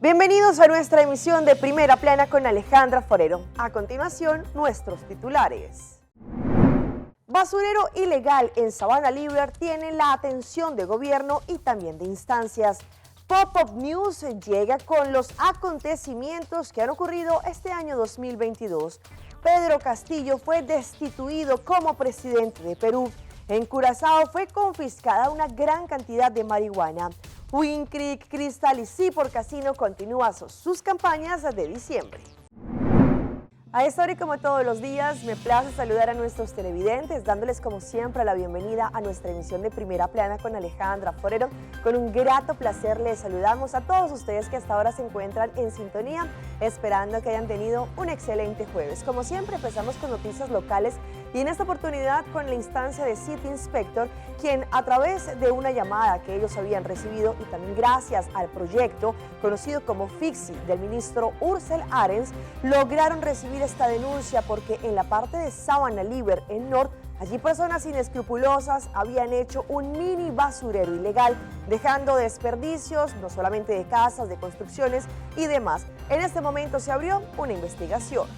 Bienvenidos a nuestra emisión de Primera Plana con Alejandra Forero. A continuación, nuestros titulares. Basurero ilegal en Sabana Libre tiene la atención de gobierno y también de instancias. Pop-Up News llega con los acontecimientos que han ocurrido este año 2022. Pedro Castillo fue destituido como presidente de Perú. En Curazao fue confiscada una gran cantidad de marihuana. Win Creek, Crystal y Seaport Casino continúan sus campañas de diciembre. A esta hora y como todos los días, me place saludar a nuestros televidentes, dándoles como siempre la bienvenida a nuestra emisión de Primera Plana con Alejandra Forero. Con un grato placer les saludamos a todos ustedes que hasta ahora se encuentran en sintonía, esperando que hayan tenido un excelente jueves. Como siempre, empezamos con noticias locales y en esta oportunidad con la instancia de City Inspector, quien a través de una llamada que ellos habían recibido y también gracias al proyecto conocido como FIXI del ministro Ursel Arens, lograron recibir esta denuncia porque en la parte de Sabana Libre, en Norte, allí personas inescrupulosas habían hecho un mini basurero ilegal, dejando desperdicios no solamente de casas, de construcciones y demás. En este momento se abrió una investigación.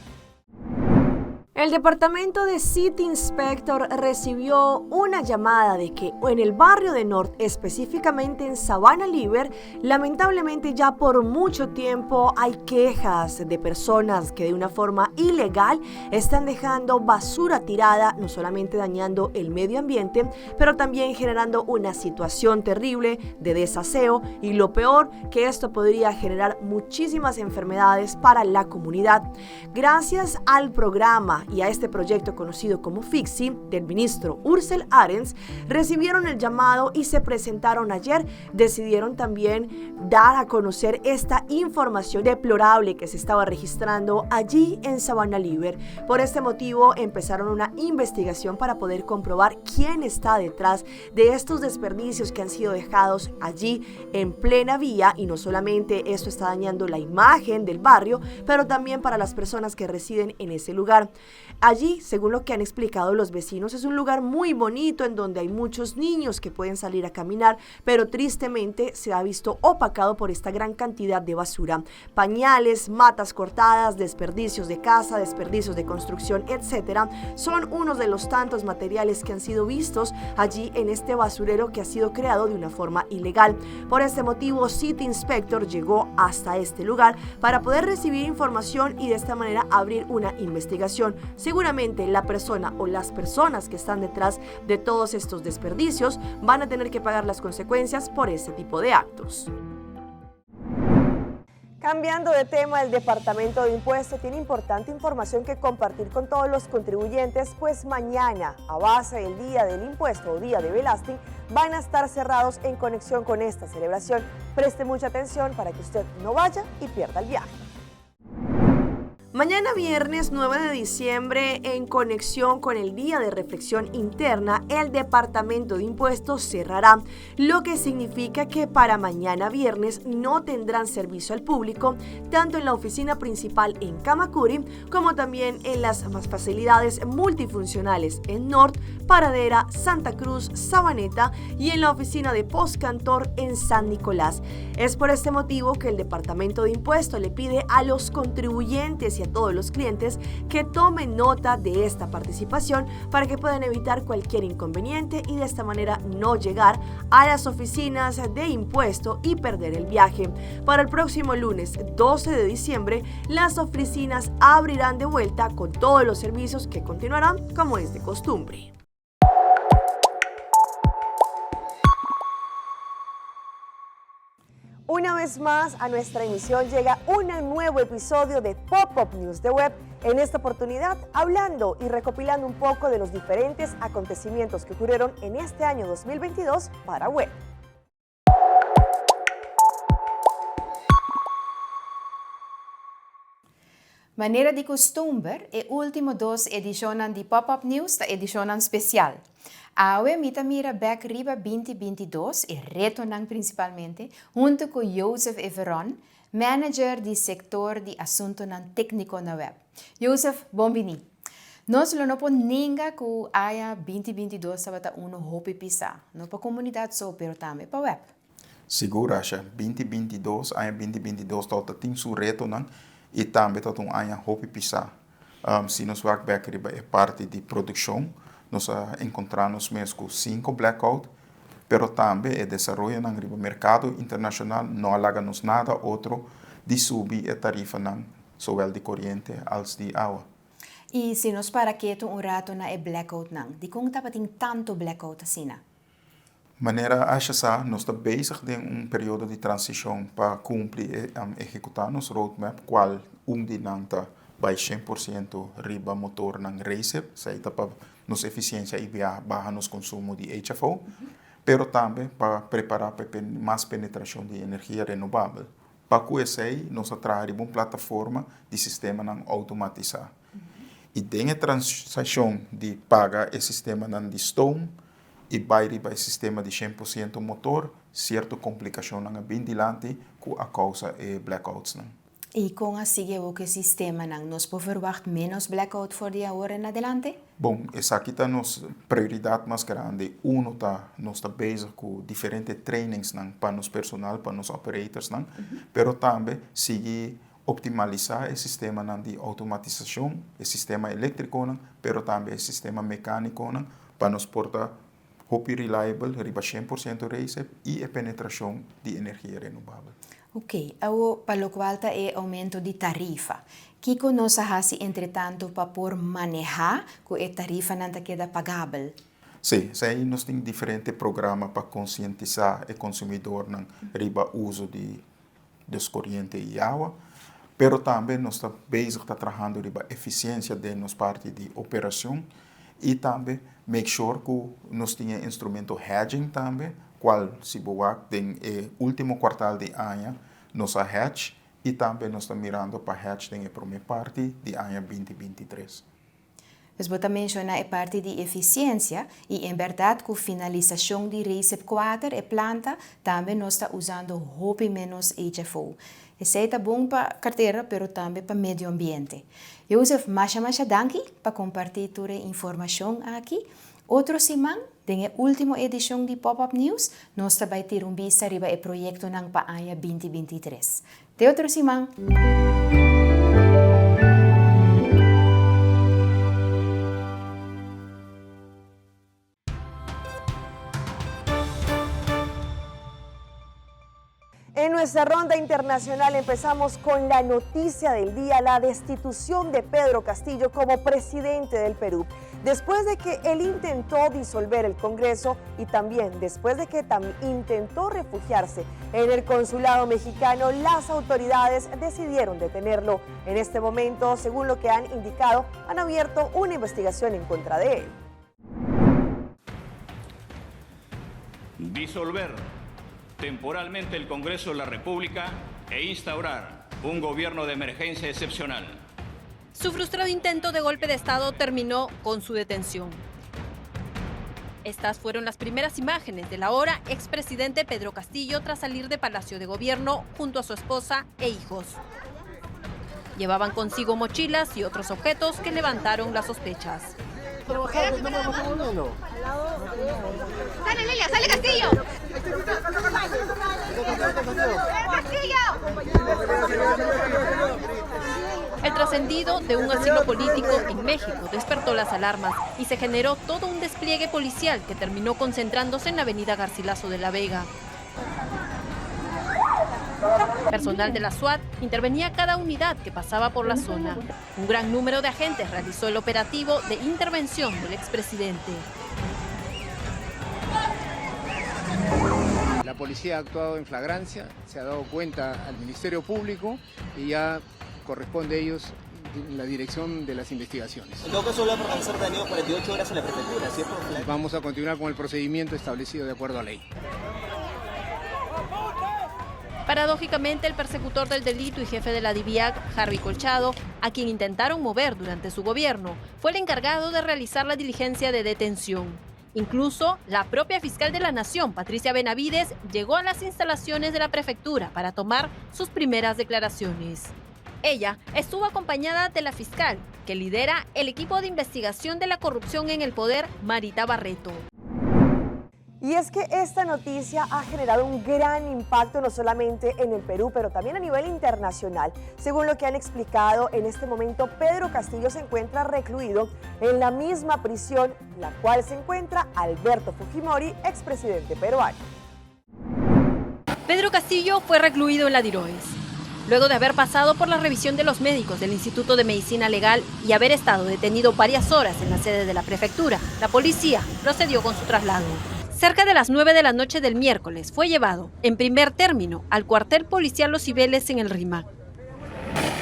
El departamento de City Inspector recibió una llamada de que en el barrio de Norte, específicamente en Sabana Libre, lamentablemente ya por mucho tiempo hay quejas de personas que de una forma ilegal están dejando basura tirada, no solamente dañando el medio ambiente, pero también generando una situación terrible de desaseo y lo peor, que esto podría generar muchísimas enfermedades para la comunidad. Gracias al programa y a este proyecto conocido como FIXI del ministro Ursel Arens, recibieron el llamado y se presentaron ayer. Decidieron también dar a conocer esta información deplorable que se estaba registrando allí en Sabana Libre. Por este motivo empezaron una investigación para poder comprobar quién está detrás de estos desperdicios que han sido dejados allí en plena vía, y no solamente esto está dañando la imagen del barrio, pero también para las personas que residen en ese lugar. Allí, según lo que han explicado los vecinos, es un lugar muy bonito en donde hay muchos niños que pueden salir a caminar, pero tristemente se ha visto opacado por esta gran cantidad de basura. Pañales, matas cortadas, desperdicios de casa, desperdicios de construcción, etcétera, son unos de los tantos materiales que han sido vistos allí en este basurero que ha sido creado de una forma ilegal. Por este motivo, City Inspector llegó hasta este lugar para poder recibir información y de esta manera abrir una investigación. Seguramente la persona o las personas que están detrás de todos estos desperdicios van a tener que pagar las consecuencias por ese tipo de actos. Cambiando de tema, el Departamento de Impuestos tiene importante información que compartir con todos los contribuyentes, pues mañana, a base del Día del Impuesto o Día de Belasting, van a estar cerrados en conexión con esta celebración. Preste mucha atención para que usted no vaya y pierda el viaje. Mañana viernes 9 de diciembre, en conexión con el Día de Reflexión Interna, el Departamento de Impuestos cerrará, lo que significa que para mañana viernes no tendrán servicio al público, tanto en la oficina principal en Camacuri, como también en las facilidades multifuncionales en Norte, Paradera, Santa Cruz, Sabaneta y en la oficina de Postcantor en San Nicolás. Es por este motivo que el Departamento de Impuestos le pide a los contribuyentes y a todos los clientes que tomen nota de esta participación para que puedan evitar cualquier inconveniente y de esta manera no llegar a las oficinas de impuesto y perder el viaje. Para el próximo lunes 12 de diciembre, las oficinas abrirán de vuelta con todos los servicios que continuarán como es de costumbre. Una vez más a nuestra emisión llega un nuevo episodio de Pop-Up News de Web. En esta oportunidad hablando y recopilando un poco de los diferentes acontecimientos que ocurrieron en este año 2022 para Web. Maneira de costume, e último dos ediciones de Pop-Up News, a edição especial. Awe mita mira back riba 2022 e retornam principalmente, junto com Joseph Everon, manager do setor de assunto técnico na web. Joseph, bombini. Nós não podemos ninguém que haya 2022 sabata uno hopi pisa, não para comunidade só, pero também para web. segura siya 2022 ay 2022 tot ting su reto nan e também tot aya hopi pisa se nos werkback riba é parte de produção nós encontramos mesmo com 5 blackout pero também é desenvolvimento nan riba mercado internacional não alaga-nos nada outro de subir a tarifa nan zowel de corriente als de água. E se nos para quieto rato na e blackout nang, di kung tapating tanto blackout asina? Maneira acha sa nós está bezig em período de transição para cumprir e executar nos roadmap qual de nanta by 100% riba motor nang race, sai para nos eficiência e barra nos consumo de HFO, pero também para preparar para mais penetração de energia renovável. Para QSI, nós trazemos uma plataforma de sistema nang automatizar. E tem a transação de pagar esse sistema nang de storm e vai para o sistema de 100% motor, certa complicação nang bem dilante com a causa e blackouts nang. E com a sigue o que sistema nang nos pode verwacht menos blackout voor de agora en adelante? Bom, essa aqui está nos prioridade mais grande. Nós está bezig com diferentes trainings nang para nos personal, para nos operators nang, pero também seguir optimalizar o sistema nang de automatização, o sistema elétrico nang, pero também o sistema mecânico nang, para nos portar hopi reliable, riba 100% race e a penetração de energia renovável. Ok, ao para lo qual é aumento de tarifa. Kiko nos hasi entretanto para por manejar com a tarifa não queda pagável. Sim, aí nós temos diferentes programas para conscientizar o consumidor na riba uso de corrente e água, pero também nós está bezig trabalhando riba eficiência de nos parte de operação e também make sure que nós tenha instrumento hedging também, qual se boa tem último quartal de ano nossa hedge e também nós estamos mirando para hedge tem a primeira parte de ano 2023. Mas você menciona a parte de eficiência e em verdade com finalização de RECEP 4 e planta também nós está usando hopi menos HFO. Isso é bom para carteira, pero também para meio ambiente. Joseph, masha danki para compartilhar toda a informação aqui. Outro semana, na última edição de Pop-Up News, nós também ter vista riba o projeto ng Paaya 2023. Até outro semana. En nuestra ronda internacional empezamos con la noticia del día, la destitución de Pedro Castillo como presidente del Perú. Después de que él intentó disolver el Congreso y también después de que intentó refugiarse en el consulado mexicano, las autoridades decidieron detenerlo. En este momento, según lo que han indicado, han abierto una investigación en contra de él. Disolver temporalmente el Congreso de la República e instaurar un gobierno de emergencia excepcional. Su frustrado intento de golpe de Estado terminó con su detención. Estas fueron las primeras imágenes del ahora expresidente Pedro Castillo tras salir de Palacio de Gobierno junto a su esposa e hijos. Llevaban consigo mochilas y otros objetos que levantaron las sospechas. ¡Sale, Lelia! ¡Sale, Castillo! El trascendido de un asilo político en México despertó las alarmas y se generó todo un despliegue policial que terminó concentrándose en la avenida Garcilaso de la Vega. Personal de la SWAT intervenía cada unidad que pasaba por la zona. Un gran número de agentes realizó el operativo de intervención del expresidente. La policía ha actuado en flagrancia, se ha dado cuenta al Ministerio Público y ya corresponde a ellos la dirección de las investigaciones. En todo caso, va a permanecer detenido 48 horas en la prefectura, ¿cierto? Vamos a continuar con el procedimiento establecido de acuerdo a ley. Paradójicamente, el persecutor del delito y jefe de la DIVIAC, Harvey Colchado, a quien intentaron mover durante su gobierno, fue el encargado de realizar la diligencia de detención. Incluso, la propia fiscal de la Nación, Patricia Benavides, llegó a las instalaciones de la prefectura para tomar sus primeras declaraciones. Ella estuvo acompañada de la fiscal, que lidera el equipo de investigación de la corrupción en el poder, Marita Barreto. Y es que esta noticia ha generado un gran impacto no solamente en el Perú, pero también a nivel internacional. Según lo que han explicado, en este momento Pedro Castillo se encuentra recluido en la misma prisión en la cual se encuentra Alberto Fujimori, expresidente peruano. Pedro Castillo fue recluido en la Diroes. Luego de haber pasado por la revisión de los médicos del Instituto de Medicina Legal y haber estado detenido varias horas en la sede de la prefectura, la policía procedió con su traslado. Cerca de las 9 de la noche del miércoles fue llevado, en primer término, al cuartel policial Los Cibeles en el Rímac.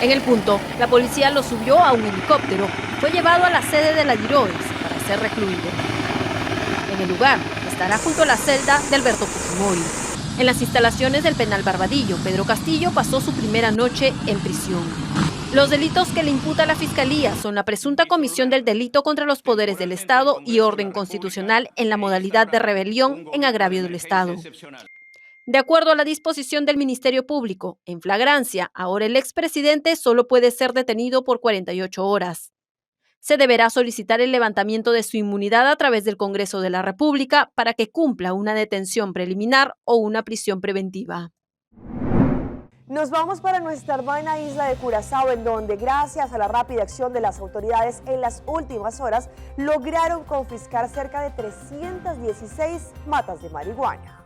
En el punto, la policía lo subió a un helicóptero y fue llevado a la sede de la Diroes para ser recluido. En el lugar estará junto a la celda de Alberto Fujimori. En las instalaciones del penal Barbadillo, Pedro Castillo pasó su primera noche en prisión. Los delitos que le imputa la Fiscalía son la presunta comisión del delito contra los poderes del Estado y orden constitucional en la modalidad de rebelión en agravio del Estado. De acuerdo a la disposición del Ministerio Público, en flagrancia, ahora el expresidente solo puede ser detenido por 48 horas. Se deberá solicitar el levantamiento de su inmunidad a través del Congreso de la República para que cumpla una detención preliminar o una prisión preventiva. Nos vamos para nuestra hermana isla de Curazao, en donde, gracias a la rápida acción de las autoridades en las últimas horas, lograron confiscar cerca de 316 matas de marihuana.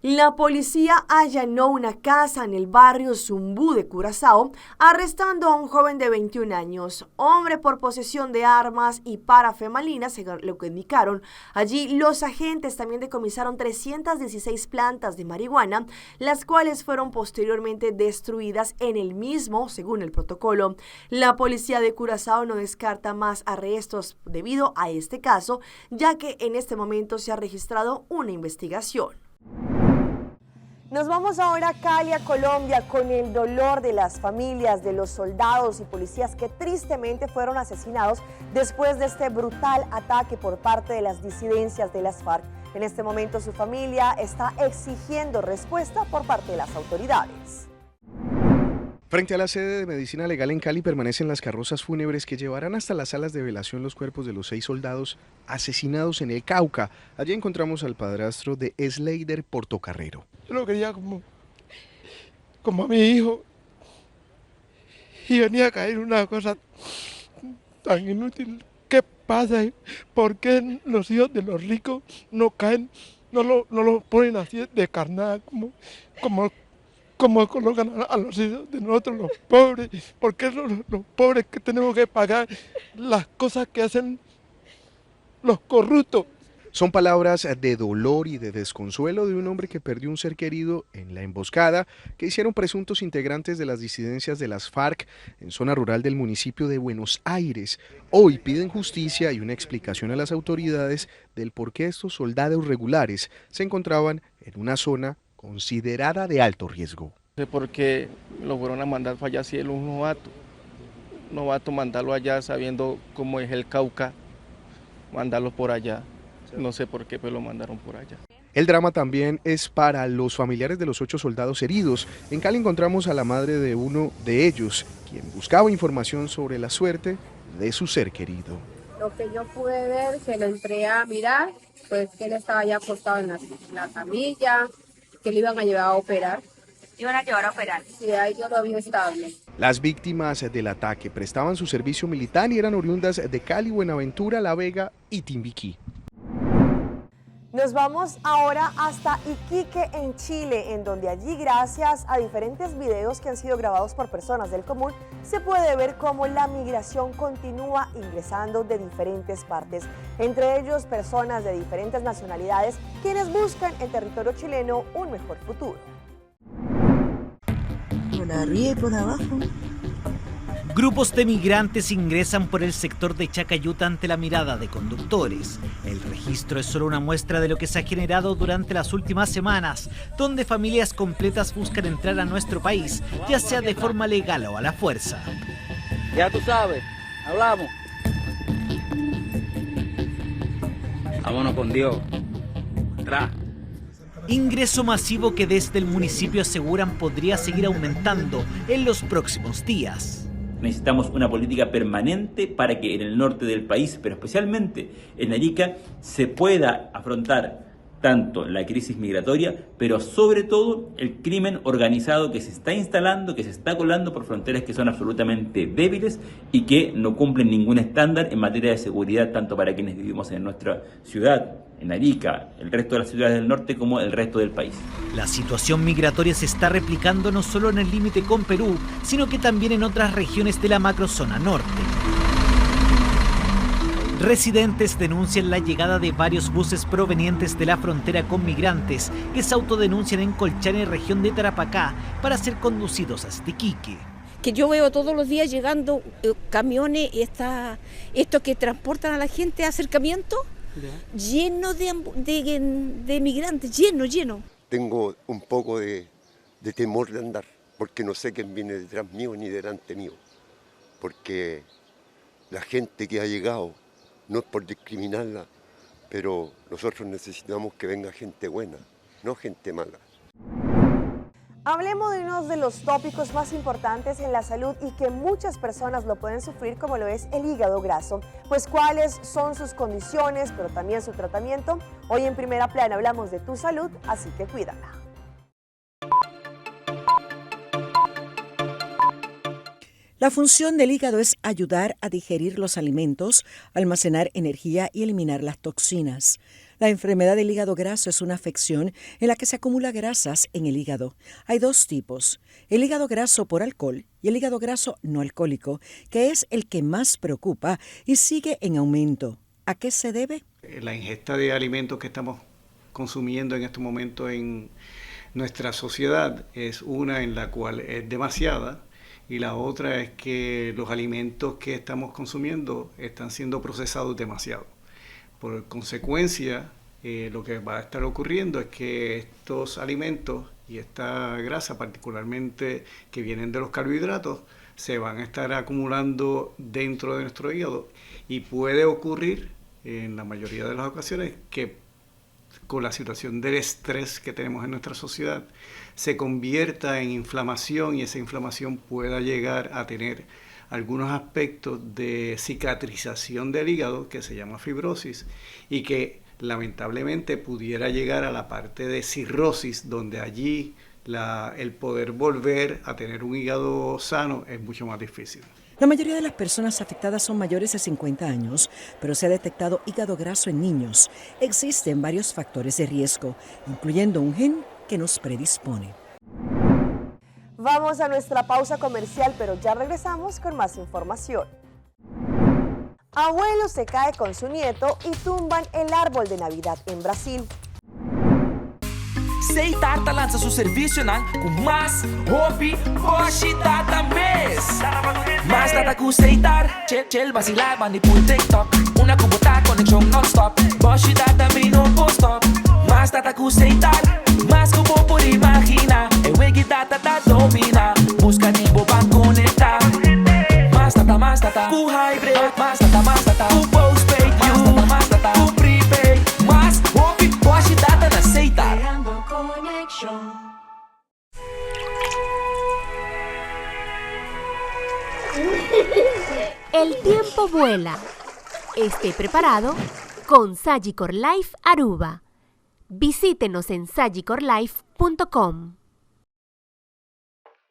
La policía allanó una casa en el barrio Zumbú de Curazao, arrestando a un joven de 21 años, hombre por posesión de armas y parafemalina, según lo que indicaron. Allí los agentes también decomisaron 316 plantas de marihuana, las cuales fueron posteriormente destruidas en el mismo, según el protocolo. La policía de Curazao no descarta más arrestos debido a este caso, ya que en este momento se ha registrado una investigación. Nos vamos ahora a Cali, a Colombia, con el dolor de las familias de los soldados y policías que tristemente fueron asesinados después de este brutal ataque por parte de las disidencias de las FARC. En este momento su familia está exigiendo respuesta por parte de las autoridades. Frente a la sede de Medicina Legal en Cali permanecen las carrozas fúnebres que llevarán hasta las salas de velación los cuerpos de los 6 soldados asesinados en el Cauca. Allí encontramos al padrastro de Sleider Portocarrero. Yo lo quería como a mi hijo y venía a caer una cosa tan inútil. ¿Qué pasa? ¿Por qué los hijos de los ricos no caen, no lo ponen así de carnada como colocan a los hijos de nosotros los pobres? ¿Por qué los pobres que tenemos que pagar las cosas que hacen los corruptos? Son palabras de dolor y de desconsuelo de un hombre que perdió un ser querido en la emboscada que hicieron presuntos integrantes de las disidencias de las FARC en zona rural del municipio de Buenos Aires. Hoy piden justicia y una explicación a las autoridades del por qué estos soldados regulares se encontraban en una zona considerada de alto riesgo. No sé por qué lo fueron a mandar para allá si él es un novato mandarlo allá sabiendo cómo es el Cauca, mandarlo por allá. No sé por qué, pero lo mandaron por allá. El drama también es para los familiares de los 8 soldados heridos. En Cali encontramos a la madre de uno de ellos, quien buscaba información sobre la suerte de su ser querido. Lo que yo pude ver, que lo entré a mirar, pues que él estaba ya acostado en la camilla, que lo iban a llevar a operar. ¿Iban a llevar a operar? Sí, ahí yo lo vi estable. Las víctimas del ataque prestaban su servicio militar y eran oriundas de Cali, Buenaventura, La Vega y Timbiquí. Nos vamos ahora hasta Iquique, en Chile, en donde allí, gracias a diferentes videos que han sido grabados por personas del común, se puede ver cómo la migración continúa ingresando de diferentes partes, entre ellos personas de diferentes nacionalidades quienes buscan en territorio chileno un mejor futuro. Por arriba y por abajo. Grupos de migrantes ingresan por el sector de Chacayuta ante la mirada de conductores. El registro es solo una muestra de lo que se ha generado durante las últimas semanas, donde familias completas buscan entrar a nuestro país, ya sea de forma legal o a la fuerza. Ya tú sabes, hablamos. Vámonos con Dios. Tra. Ingreso masivo que desde el municipio aseguran podría seguir aumentando en los próximos días. Necesitamos una política permanente para que en el norte del país, pero especialmente en Arica, se pueda afrontar tanto la crisis migratoria, pero sobre todo el crimen organizado que se está instalando, que se está colando por fronteras que son absolutamente débiles y que no cumplen ningún estándar en materia de seguridad, tanto para quienes vivimos en nuestra ciudad, en Arica, el resto de las ciudades del norte, como el resto del país. La situación migratoria se está replicando no solo en el límite con Perú, sino que también en otras regiones de la macrozona norte. Residentes denuncian la llegada de varios buses provenientes de la frontera con migrantes que se autodenuncian en Colchane, región de Tarapacá, para ser conducidos hasta Iquique. Que yo veo todos los días llegando camiones, estos que transportan a la gente a acercamiento, lleno de migrantes, lleno. Tengo un poco de temor de andar, porque no sé quién viene detrás mío ni delante mío, porque la gente que ha llegado, no es por discriminarla, pero nosotros necesitamos que venga gente buena, no gente mala. Hablemos de uno de los tópicos más importantes en la salud y que muchas personas lo pueden sufrir, como lo es el hígado graso. Pues cuáles son sus condiciones, pero también su tratamiento. Hoy en Primera Plana hablamos de tu salud, así que cuídala. La función del hígado es ayudar a digerir los alimentos, almacenar energía y eliminar las toxinas. La enfermedad del hígado graso es una afección en la que se acumula grasas en el hígado. Hay dos tipos, el hígado graso por alcohol y el hígado graso no alcohólico, que es el que más preocupa y sigue en aumento. ¿A qué se debe? La ingesta de alimentos que estamos consumiendo en este momento en nuestra sociedad es una en la cual es demasiada. Y la otra es que los alimentos que estamos consumiendo están siendo procesados demasiado. Por consecuencia, lo que va a estar ocurriendo es que estos alimentos y esta grasa, particularmente que vienen de los carbohidratos, se van a estar acumulando dentro de nuestro hígado y puede ocurrir en la mayoría de las ocasiones que con la situación del estrés que tenemos en nuestra sociedad, se convierta en inflamación y esa inflamación pueda llegar a tener algunos aspectos de cicatrización del hígado, que se llama fibrosis, y que lamentablemente pudiera llegar a la parte de cirrosis, donde allí el poder volver a tener un hígado sano es mucho más difícil. La mayoría de las personas afectadas son mayores de 50 años, pero se ha detectado hígado graso en niños. Existen varios factores de riesgo, incluyendo un gen que nos predispone. Vamos a nuestra pausa comercial, pero ya regresamos con más información. Abuelo se cae con su nieto y tumban el árbol de Navidad en Brasil. Sei Tarta lança seu serviço com mais hobby, Boshi Data Mês. Mais data com Seitar, chill vacilar, mani por TikTok. Una cubota conexão non-stop, Boshi Data me no post-stop. Mais data com Seitar, mais como por imaginar. É Wiki Data da domina, busca tipo pra conectar. Mais data, com hybrid, mais data, com postpaid, mais data, com prepaid. Mais hobby, Boshi Data na Seitar. El tiempo vuela. Esté preparado con Sagicor Life Aruba. Visítenos en sagicorlife.com.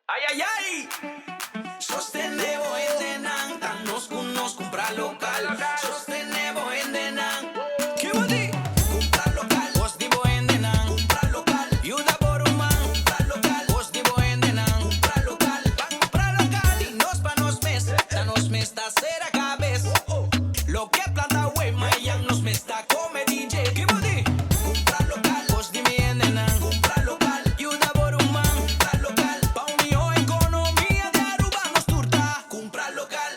Ay, ay, ay! Sostenevo en Denan, danos con nos comprar local. Sostenevo en Denan. ¿Qué va a decir? Comprar local. Positivo en Denan. Comprar local. Yuda por un man. Comprar local. Positivo en Denan. Comprar local. Comprar local. Y nos pa' nos mes. Danos me está cera cabeza. Lo que planta wey, mayan nos me está come DJ. ¿Qué va a decir? Comprar local. Positivo en Denan. Comprar local. Yuda por un man. Comprar local. Pa' unión economía de Aruba nos turta. Comprar local.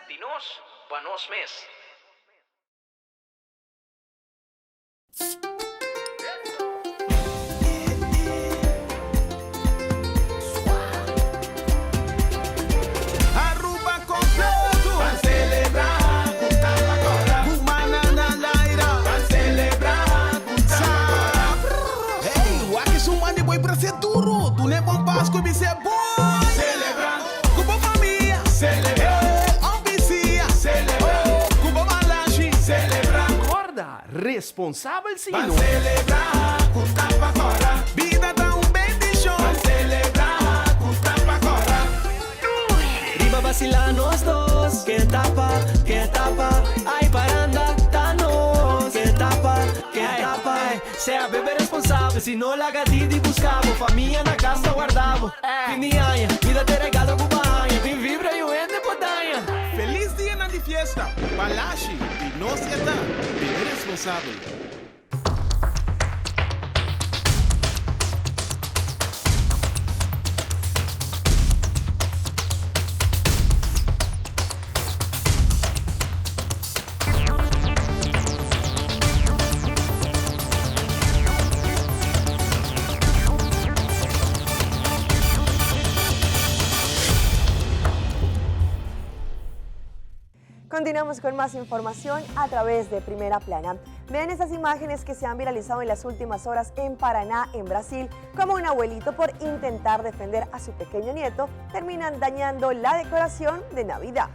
Dinos pa' nos mes. Aruba completo, van celebrar, juntar la cola, humana na laira, van celebrar, juntar. Hey, waki sumani boy pra ser duro, tu ne bom Páscoa e me ser bom. Celebrar, com boa família, celebrar. responsável sim. Vai celebrar com tapa fora. Vida dá bendição. Vai celebrar com tapa fora. Riba vacilar nós dois. Que tapa, ai paranda, tá nós. Que tapa, sea bebê responsável. Se não larga de buscava, família na casa guardava. Finianha, vida te regalo com banha. Vem vibra e o ende podanha. Feliz dia na de fiesta. Balashi e nós está. Bebê responsável. Continuamos con más información a través de Primera Plana. Vean esas imágenes que se han viralizado en las últimas horas en Paraná, en Brasil, como un abuelito por intentar defender a su pequeño nieto terminan dañando la decoración de Navidad.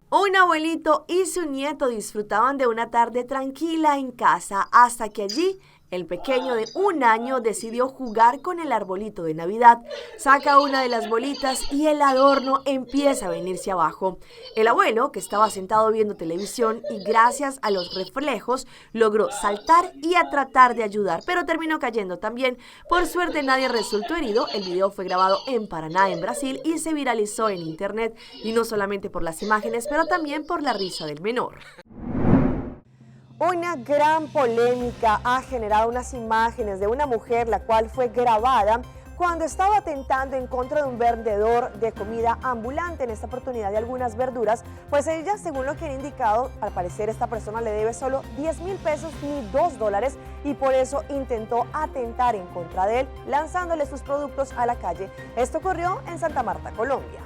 Un abuelito y su nieto disfrutaban de una tarde tranquila en casa hasta que allí el pequeño de 1 año decidió jugar con el arbolito de Navidad. Saca una de las bolitas y el adorno empieza a venirse abajo. El abuelo, que estaba sentado viendo televisión y gracias a los reflejos logró saltar y a tratar de ayudar, pero terminó cayendo también. Por suerte nadie resultó herido. El video fue grabado en Paraná, en Brasil, y se viralizó en internet, y no solamente por las imágenes, pero también por la risa del menor. Una gran polémica ha generado unas imágenes de una mujer la cual fue grabada cuando estaba atentando en contra de un vendedor de comida ambulante, en esta oportunidad de algunas verduras, pues ella, según lo que han indicado, al parecer esta persona le debe solo 10.000 pesos ni $2 y por eso intentó atentar en contra de él, lanzándole sus productos a la calle. Esto ocurrió en Santa Marta, Colombia.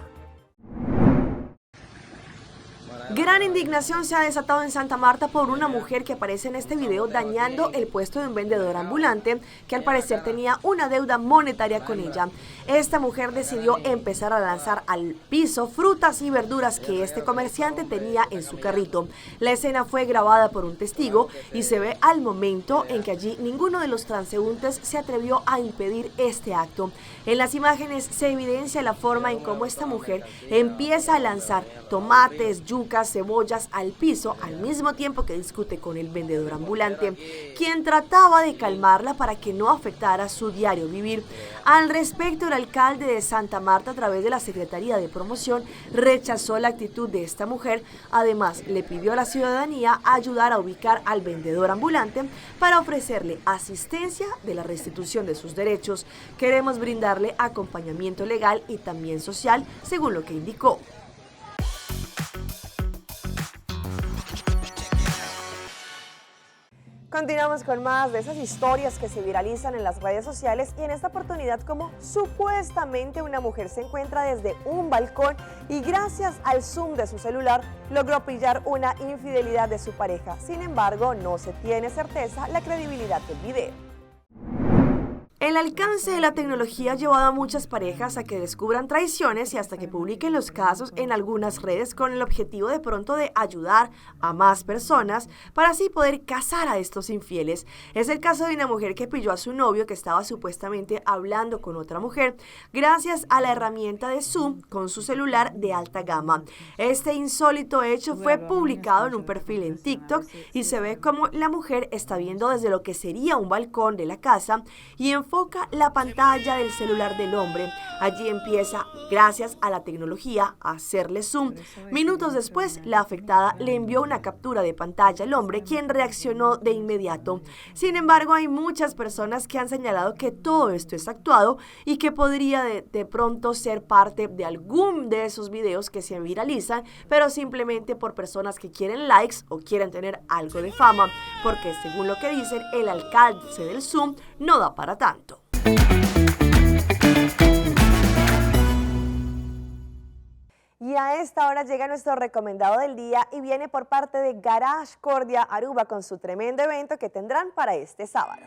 Gran indignación se ha desatado en Santa Marta por una mujer que aparece en este video dañando el puesto de un vendedor ambulante que al parecer tenía una deuda monetaria con ella. Esta mujer decidió empezar a lanzar al piso frutas y verduras que este comerciante tenía en su carrito. La escena fue grabada por un testigo y se ve al momento en que allí ninguno de los transeúntes se atrevió a impedir este acto. En las imágenes se evidencia la forma en cómo esta mujer empieza a lanzar tomates, yucas, cebollas al piso al mismo tiempo que discute con el vendedor ambulante, quien trataba de calmarla para que no afectara su diario vivir. Al respecto, el alcalde de Santa Marta, a través de la Secretaría de Promoción, rechazó la actitud de esta mujer. Además, le pidió a la ciudadanía ayudar a ubicar al vendedor ambulante para ofrecerle asistencia de la restitución de sus derechos. Queremos brindarle acompañamiento legal y también social, según lo que indicó. Continuamos con más de esas historias que se viralizan en las redes sociales y en esta oportunidad como supuestamente una mujer se encuentra desde un balcón y gracias al zoom de su celular logró pillar una infidelidad de su pareja. Sin embargo, no se tiene certeza la credibilidad del video. El alcance de la tecnología ha llevado a muchas parejas a que descubran traiciones y hasta que publiquen los casos en algunas redes con el objetivo de pronto de ayudar a más personas para así poder casar a estos infieles. Es el caso de una mujer que pilló a su novio que estaba supuestamente hablando con otra mujer gracias a la herramienta de Zoom con su celular de alta gama. Este insólito hecho fue publicado en un perfil en TikTok y se ve como la mujer está viendo desde lo que sería un balcón de la casa y enfoca la pantalla del celular del hombre. Allí empieza, gracias a la tecnología, a hacerle zoom. Minutos después, la afectada le envió una captura de pantalla al hombre, quien reaccionó de inmediato. Sin embargo, hay muchas personas que han señalado que todo esto es actuado y que podría de pronto ser parte de algún de esos videos que se viralizan, pero simplemente por personas que quieren likes o quieren tener algo de fama, porque según lo que dicen, el alcance del Zoom no da para tanto. Y a esta hora llega nuestro recomendado del día y viene por parte de Garage Cordia Aruba con su tremendo evento que tendrán para este sábado.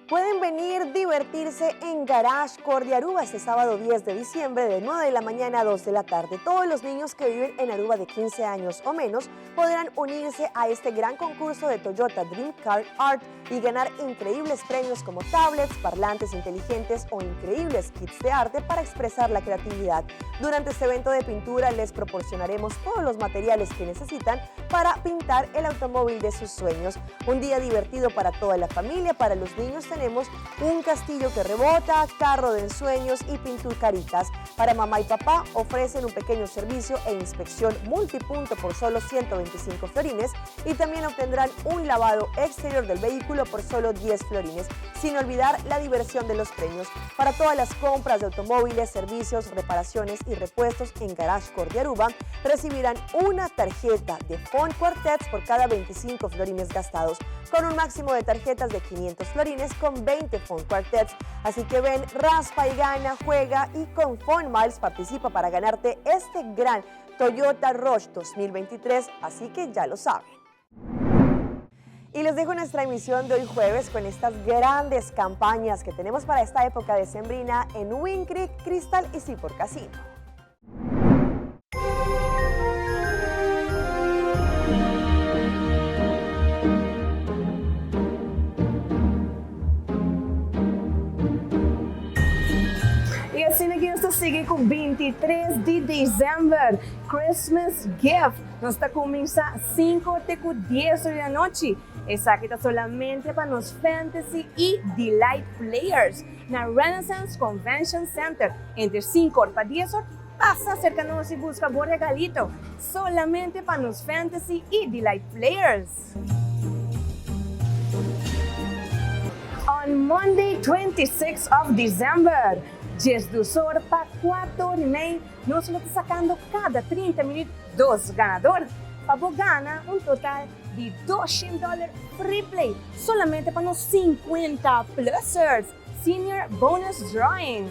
Pueden venir divertirse en Garage Corp Aruba este sábado 10 de diciembre de 9 de la mañana a 2 de la tarde. Todos los niños que viven en Aruba de 15 años o menos podrán unirse a este gran concurso de Toyota Dream Car Art y ganar increíbles premios como tablets, parlantes inteligentes o increíbles kits de arte para expresar la creatividad. Durante este evento de pintura les proporcionaremos todos los materiales que necesitan para pintar el automóvil de sus sueños. Un día divertido para toda la familia. Para los niños tenemos un castillo que rebota, carro de ensueños y pinturcaritas. Para mamá y papá ofrecen un pequeño servicio e inspección multipunto por solo 125 florines y también obtendrán un lavado exterior del vehículo por solo 10 florines, sin olvidar la diversión de los premios. Para todas las compras de automóviles, servicios, reparaciones y repuestos en Garage Corp Aruba recibirán una tarjeta de Phone Quartets por cada 25 florines gastados, con un máximo de tarjetas de 500 florines con 20 Phone Quartets. Así que ven, raspa y gana, juega y con Phone Miles participa para ganarte este gran Toyota Rush 2023, así que ya lo saben. Y les dejo nuestra emisión de hoy jueves con estas grandes campañas que tenemos para esta época decembrina en Wind Creek, Crystal y Seaport Casino. E assim aqui nós seguimos com 23 de dezembro, Christmas Gift. Nós está começando 5 até 10 da noite. Essa aqui está solamente para nos Fantasy e Delight Players na Renaissance Convention Center. Entre 5 para 10 horas, passa cerca de nós e busca bom regalito. Solamente para nos Fantasy e Delight Players. On Monday, 26th of December, 10 horas para 4 de meia, nós estamos sacando cada 30 minutos 2 ganadores para ganhar um total de $200 free play, solamente para os 50 plusers, Senior Bonus Drawing.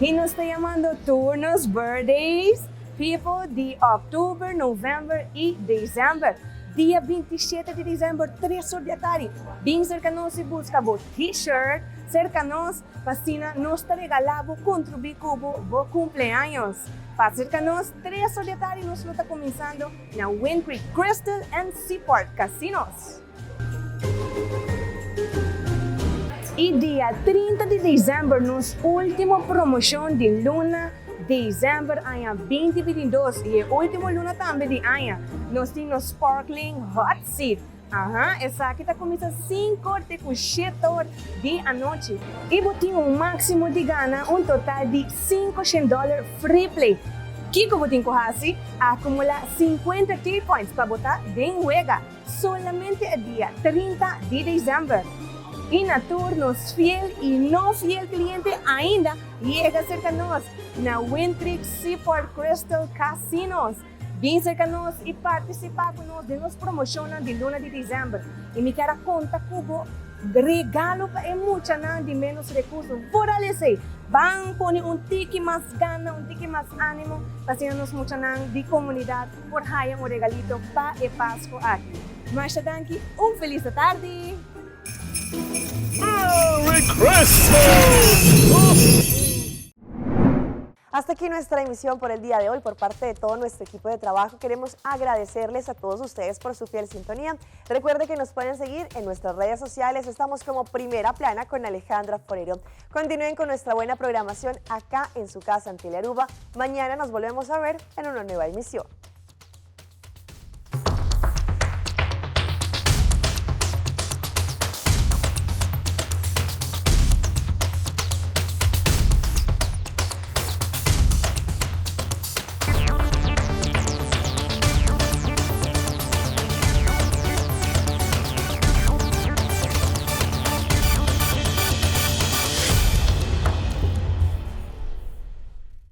E nos está chamando turnos birthdays, people de outubro, novembro e dezembro. Dia 27 de dezembro, 3 horas da tarde, bem cerca de nós e busca o t-shirt, cerca de nós, para nós te regalamos, contribuir com o cumpleaños. Para cerca de nós, 3 horas da tarde, nós estamos começando na Wind Creek, Crystal and Seaport Casinos. E dia 30 de dezembro, nossa última promoção de luna dezembro, año 2022, e a última luna também de año, nós temos Sparkling Hot Seat. Essa aqui está começando 5 até 7 horas da noite. E botinho um máximo de gana, um total de $500 free play. Que eu botinho corrasi, acumular 50 T-Points para botar de juega, solamente a dia 30 de dezembro. E na tour, nos fiel e não fiel cliente ainda chega cerca de nós, na Wind Creek Seaport Crystal Casinos. Vem cerca de nós e participar com nós de nossa promoção de luna de dezembro. E me quero contar com regalo para muita de menos recursos. Fortalecer, vamos pôr tique mais gana, tique mais ânimo, para nós muita de comunidade, por raiar regalito para e Páscoa aqui. Mas danke, feliz tarde! Merry Christmas! Hasta aquí nuestra emisión por el día de hoy. Por parte de todo nuestro equipo de trabajo, queremos agradecerles a todos ustedes por su fiel sintonía. Recuerde que nos pueden seguir en nuestras redes sociales. Estamos como Primera Plana con Alejandra Forero. Continúen con nuestra buena programación acá en su casa en Telearuba. Mañana nos volvemos a ver en una nueva emisión.